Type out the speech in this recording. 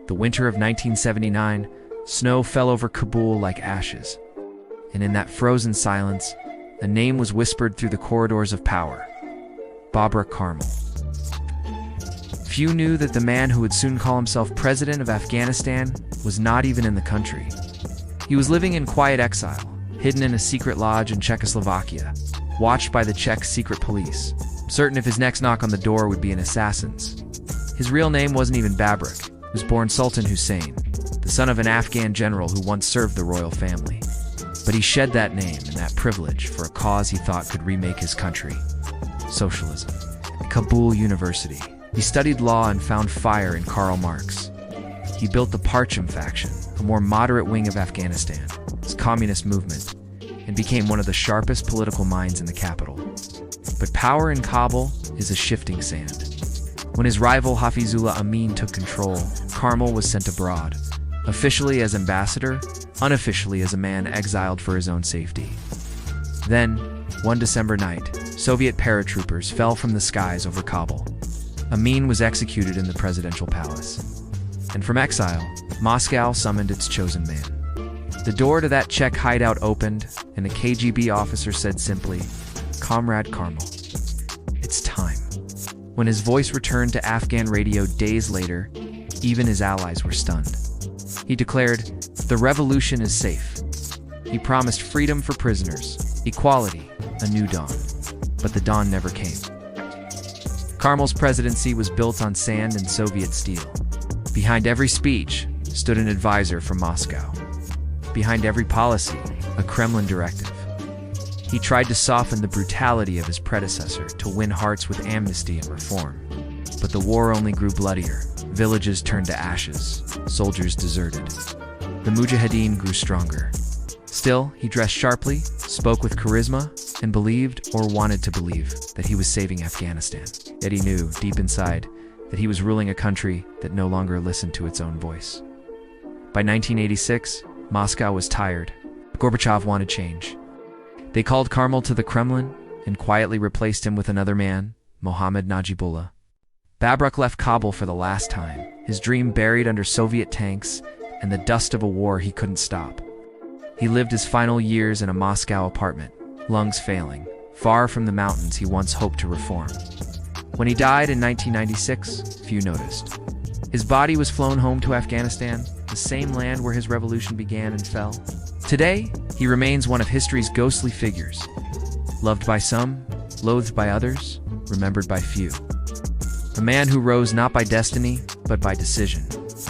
The winter of 1979, snow fell over Kabul like ashes. And in that frozen silence, a name was whispered through the corridors of power: Babrak Karmal. Few knew that the man who would soon call himself president of Afghanistan was not even in the country. He was living in quiet exile, hidden in a secret lodge in Czechoslovakia, watched by the Czech secret police, certain if his next knock on the door would be an assassin's. His real name wasn't even Babrak. He was born Sultan Hussein, the son of an Afghan general who once served the royal family. But he shed that name and that privilege for a cause he thought could remake his country: socialism. At Kabul University, he studied law and found fire in Karl Marx. He built the Parcham faction, a more moderate wing of Afghanistan, his communist movement, and became one of the sharpest political minds in the capital. But power in Kabul is a shifting sand. When his rival Hafizullah Amin took control, Karmal was sent abroad, officially as ambassador, unofficially as a man exiled for his own safety. Then, one December night, Soviet paratroopers fell from the skies over Kabul. Amin was executed in the presidential palace. And from exile, Moscow summoned its chosen man. The door to that Czech hideout opened, and a KGB officer said simply, "Comrade Karmal, it's time." When his voice returned to Afghan radio days later, even his allies were stunned. He declared, "The revolution is safe." He promised freedom for prisoners, equality, a new dawn. But the dawn never came. Karmal's presidency was built on sand and Soviet steel. Behind every speech stood an advisor from Moscow. Behind every policy, a Kremlin directive. He tried to soften the brutality of his predecessor to win hearts with amnesty and reform. But the war only grew bloodier. Villages turned to ashes. Soldiers deserted. The Mujahideen grew stronger. Still, he dressed sharply, spoke with charisma, and believed, or wanted to believe, that he was saving Afghanistan. Yet he knew, deep inside, that he was ruling a country that no longer listened to its own voice. By 1986, Moscow was tired. Gorbachev wanted change. They called Karmal to the Kremlin and quietly replaced him with another man, Mohammad Najibullah. Babrak left Kabul for the last time, his dream buried under Soviet tanks and the dust of a war he couldn't stop. He lived his final years in a Moscow apartment, lungs failing, far from the mountains he once hoped to reform. When he died in 1996, few noticed. His body was flown home to Afghanistan, the same land where his revolution began and fell. Today, he remains one of history's ghostly figures. Loved by some, loathed by others, remembered by few. A man who rose not by destiny, but by decision.